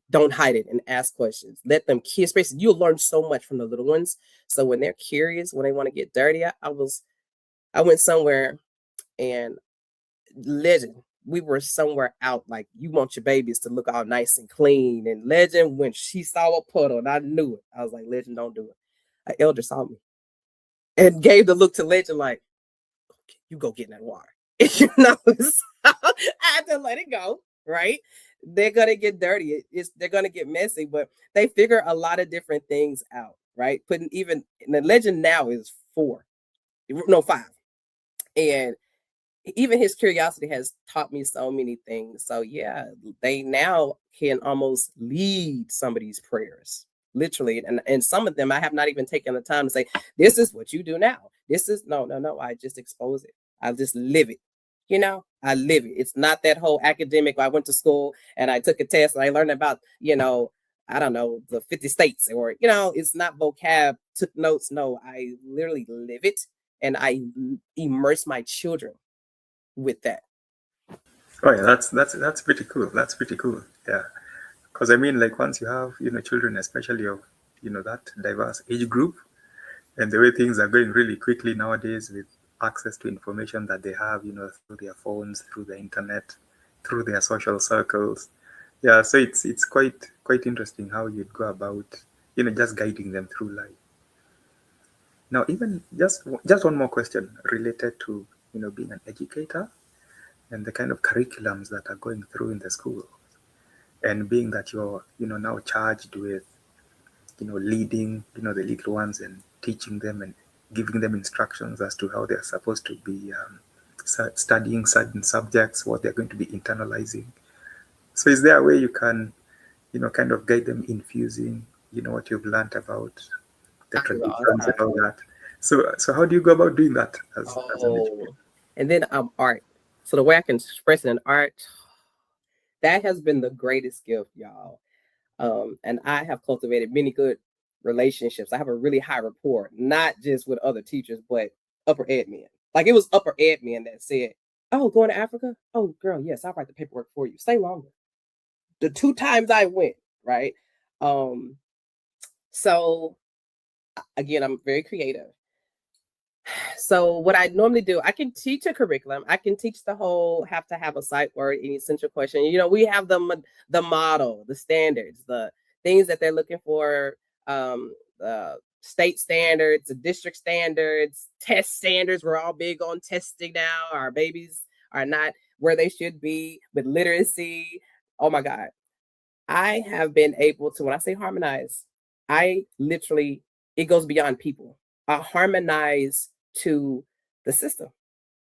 Speaker 4: Don't hide it and ask questions. Let them curious. You'll learn so much from the little ones. So when they're curious, when they want to get dirty, I went somewhere and Legend, we were somewhere out, like, you want your babies to look all nice and clean. And Legend, when she saw a puddle, and I knew it, I was like, Legend, don't do it. An elder saw me and gave the look to Legend like, you go get in that water. I had to let it go, right? They're going to get dirty. They're going to get messy, but they figure a lot of different things out, right? The Legend now is 5. And even his curiosity has taught me so many things. So yeah, they now can almost lead somebody's prayers, literally. And some of them, I have not even taken the time to say, this is what you do now. This is, no. I just expose it. I just live it. I live it. It's not that whole academic, I went to school and I took a test and I learned about, I don't know, the 50 states or, it's not vocab, took notes. No, I literally live it. And I immerse my children with that.
Speaker 3: Oh yeah, that's pretty cool. That's pretty cool. Yeah, because I mean, like, once you have children, especially of that diverse age group, and the way things are going really quickly nowadays with access to information that they have, through their phones, through the internet, through their social circles. Yeah, so it's quite interesting how you'd go about just guiding them through life. Now, even just one more question related to being an educator and the kind of curriculums that are going through in the school, and being that you're now charged with leading the little ones and teaching them and giving them instructions as to how they're supposed to be studying certain subjects, what they're going to be internalizing. So is there a way you can kind of guide them, infusing what you've learned about the traditions and all that? So how do you go about doing that as an educator?
Speaker 4: And then art. So the way I can express it in art, that has been the greatest gift, y'all. And I have cultivated many good relationships. I have a really high rapport, not just with other teachers, but upper ed men. Like it was upper ed men that said, "Oh, going to Africa? Oh, girl, yes, I'll write the paperwork for you. Stay longer." The 2 times I went, right? So again, I'm very creative. So what I normally do, I can teach a curriculum. I can teach the whole have to have a sight word, any essential question. You know, we have the model, the standards, the things that they're looking for, state standards, the district standards, test standards. We're all big on testing now. Our babies are not where they should be with literacy. Oh my God. I have been able to, when I say harmonize, I literally, it goes beyond people. I harmonize to the system,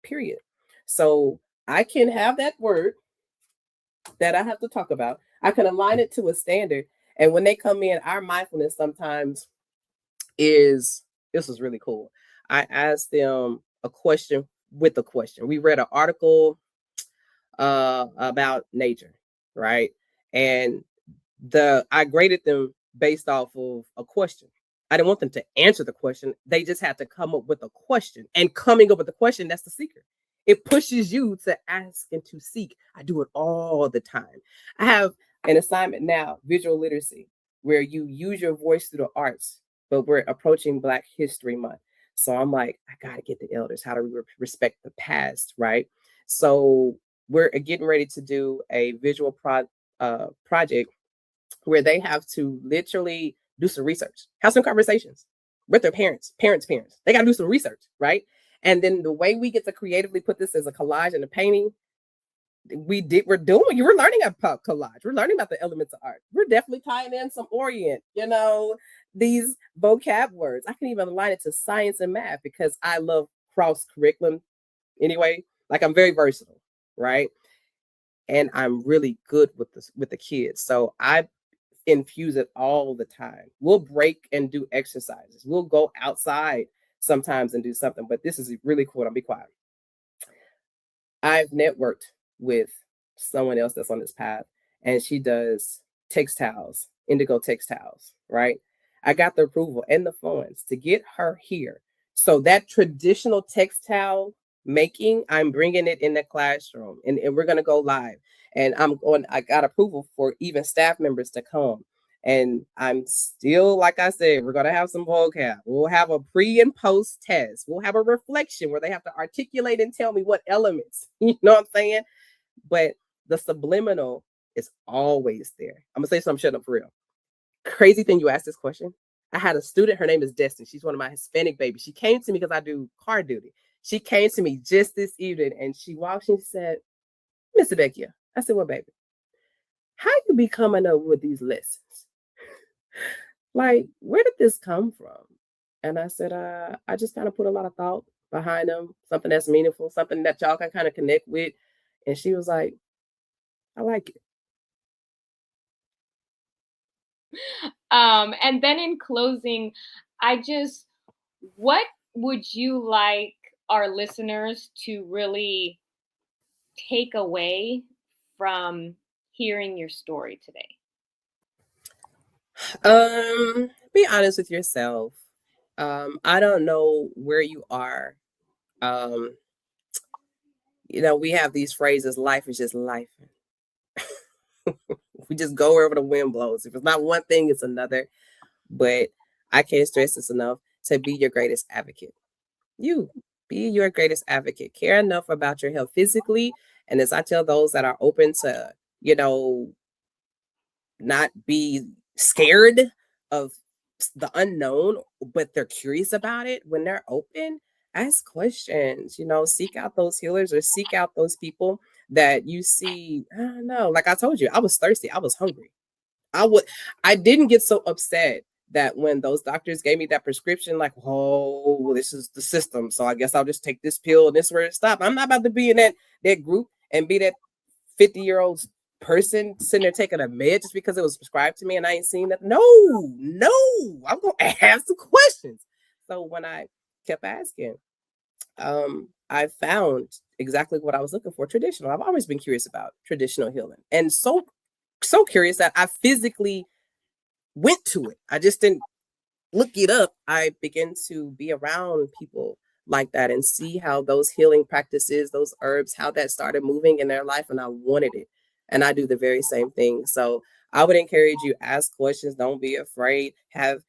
Speaker 4: period. So I can have that word that I have to talk about. I can align it to a standard. And when they come in, our mindfulness sometimes is, this is really cool. I asked them a question with a question. We read an article about nature, right? And I graded them based off of a question. I didn't want them to answer the question. They just had to come up with a question. And coming up with a question, that's the secret. It pushes you to ask and to seek. I do it all the time. I have an assignment now, visual literacy, where you use your voice through the arts, but we're approaching Black History Month. So I'm like, I got to get the elders. How do we respect the past, right? So we're getting ready to do a visual project where they have to literally do some research, have some conversations with their parents. They got to do some research, right? And then the way we get to creatively put this as a collage and a painting, we're learning about collage. We're learning about the elements of art. We're definitely tying in some Orient, these vocab words. I can even align it to science and math because I love cross curriculum anyway. Like I'm very versatile, right? And I'm really good with the kids. So I infuse it all the time. We'll break and do exercises. We'll go outside sometimes and do something, but this is really cool. I'll be quiet. I've networked with someone else that's on this path, and she does textiles, indigo textiles, right? I got the approval and the funds to get her here. So that traditional textile making, I'm bringing it in the classroom, and we're going to go live. And I got approval for even staff members to come. And I'm still, like I said, we're going to have some vocab. We'll have a pre and post test. We'll have a reflection where they have to articulate and tell me what elements, you know what I'm saying? But the subliminal is always there. I'm going to say something, shut up for real. Crazy thing you asked this question. I had a student, her name is Destiny. She's one of my Hispanic babies. She came to me because I do car duty. She came to me just this evening and she walked and she said, "Mr. Beckia." I said, "Well, baby, how you be coming up with these lessons? Like, where did this come from?" And I said, I just kind of put a lot of thought behind them, something that's meaningful, something that y'all can kind of connect with. And she was like, "I like it."
Speaker 2: And then in closing, what would you like our listeners to really take away from hearing your story today?
Speaker 4: Be honest with yourself. I don't know where you are. We have these phrases, life is just life. We just go wherever the wind blows. If it's not one thing, it's another. But I can't stress this enough, to be your greatest advocate. You be your greatest advocate. Care enough about your health physically. And as I tell those that are open to, not be scared of the unknown, but they're curious about it, when they're open, ask questions, seek out those healers or seek out those people that you see. I don't know. Like I told you, I was thirsty. I was hungry. I didn't get so upset that when those doctors gave me that prescription, like, oh, well, this is the system, so I guess I'll just take this pill and this is where it stops. I'm not about to be in that group and be that 50-year-old person sitting there taking a med just because it was prescribed to me and I ain't seen that. No, I'm gonna ask some questions. So when I kept asking, I found exactly what I was looking for. Traditional. I've always been curious about traditional healing, and so curious that I physically went to it. I just didn't look it up. I began to be around people like that and see how those healing practices, those herbs, how that started moving in their life, and I wanted it. And I do the very same thing. So I would encourage you, ask questions, don't be afraid. Have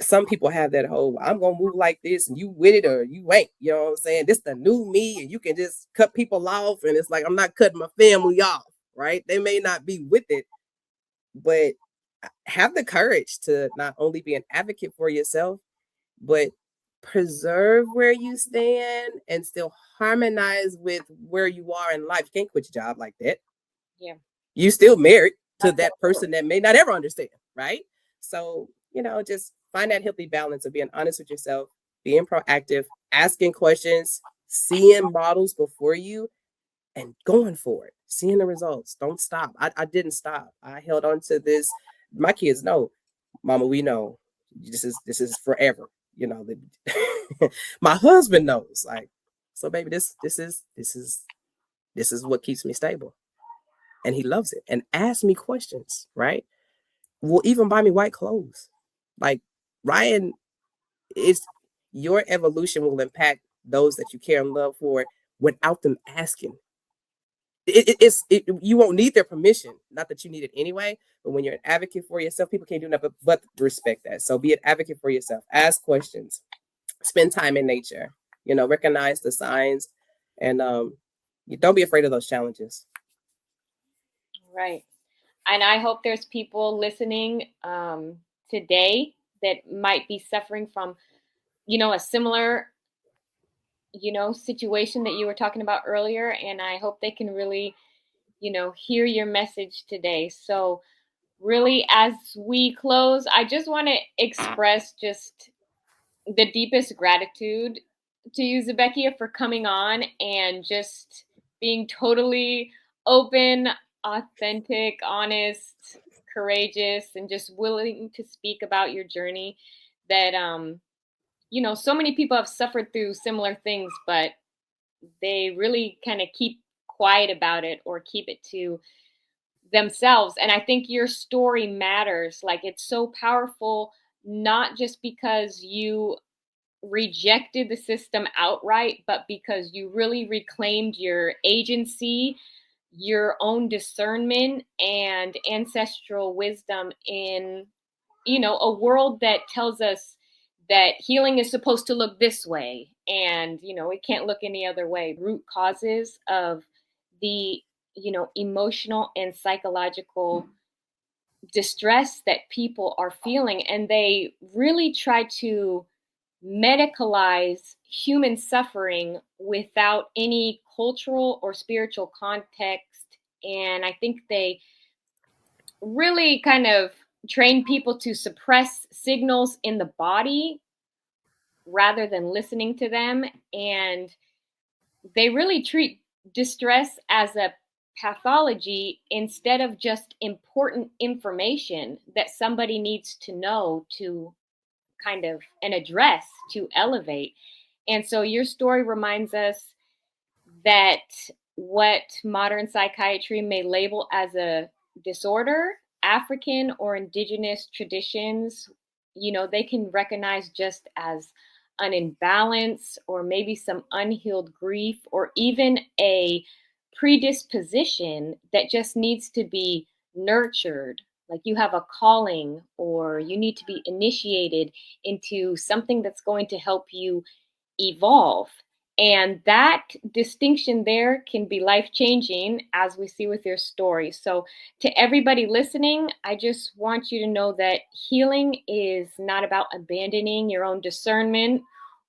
Speaker 4: some people have that whole I'm gonna move like this and you with it or you ain't, you know what I'm saying? This the new me, and you can just cut people off, and it's like I'm not cutting my family off, right? They may not be with it, but have the courage to not only be an advocate for yourself, but preserve where you stand and still harmonize with where you are in life. You can't quit your job like that.
Speaker 2: Yeah.
Speaker 4: You still married to that person that may not ever understand, right? So, just find that healthy balance of being honest with yourself, being proactive, asking questions, seeing models before you, and going for it, seeing the results. Don't stop. I didn't stop. I held on to this. My kids know, Mama, we know this is forever. My husband knows, like, so baby, this is what keeps me stable. And he loves it and asks me questions, right? Will even buy me white clothes. Like, Ryan, is your evolution will impact those that you care and love for without them asking. You won't need their permission. Not that you need it anyway, but when you're an advocate for yourself, people can't do nothing but respect that. So be an advocate for yourself. Ask questions. Spend time in nature. Recognize the signs, and don't be afraid of those challenges.
Speaker 2: Right. And I hope there's people listening today that might be suffering from, a similar, situation that you were talking about earlier. And I hope they can really, hear your message today. So really, as we close, I just want to express just the deepest gratitude to you, Zebekia, for coming on and just being totally open, authentic, honest, courageous, and just willing to speak about your journey. That so many people have suffered through similar things, but they really kind of keep quiet about it or keep it to themselves. And I think your story matters. Like, it's so powerful, not just because you rejected the system outright, but because you really reclaimed your agency, your own discernment, and ancestral wisdom in, a world that tells us that healing is supposed to look this way, and it can't look any other way. Root causes of the emotional and psychological distress that people are feeling, and they really try to medicalize human suffering without any cultural or spiritual context. And I think they really kind of train people to suppress signals in the body rather than listening to them. And they really treat distress as a pathology instead of just important information that somebody needs to know to kind of an address to elevate. And so your story reminds us that what modern psychiatry may label as a disorder, African or indigenous traditions, they can recognize just as an imbalance or maybe some unhealed grief or even a predisposition that just needs to be nurtured. Like, you have a calling or you need to be initiated into something that's going to help you evolve. And that distinction there can be life changing, as we see with your story. So, to everybody listening, I just want you to know that healing is not about abandoning your own discernment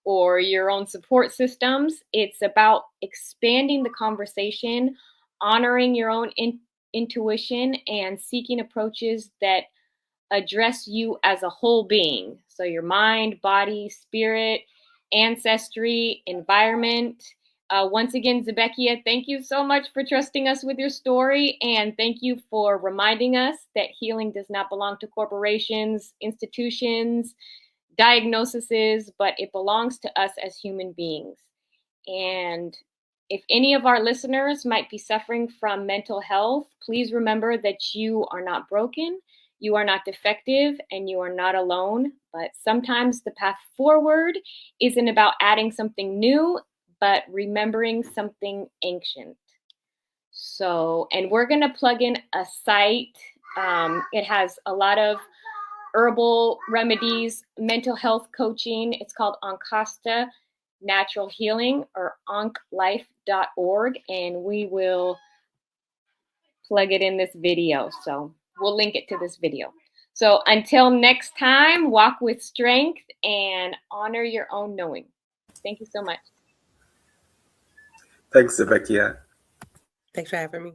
Speaker 2: or your own support systems. It's about expanding the conversation, honoring your own intuition, and seeking approaches that address you as a whole being. So, your mind, body, spirit, ancestry, environment. Once again, Zebekia, thank you so much for trusting us with your story. And thank you for reminding us that healing does not belong to corporations, institutions, diagnoses, but it belongs to us as human beings. And if any of our listeners might be suffering from mental health, please remember that you are not broken, you are not defective, and you are not alone. But sometimes the path forward isn't about adding something new, but remembering something ancient. So, and we're going to plug in a site. It has a lot of herbal remedies, mental health coaching. It's called Ancestral Natural Healing, or onclife.org, and we will plug it in this video. So we'll link it to this video. So until next time, walk with strength and honor your own knowing. Thank you so much.
Speaker 3: Thanks, Zabakia.
Speaker 4: Thanks for having me.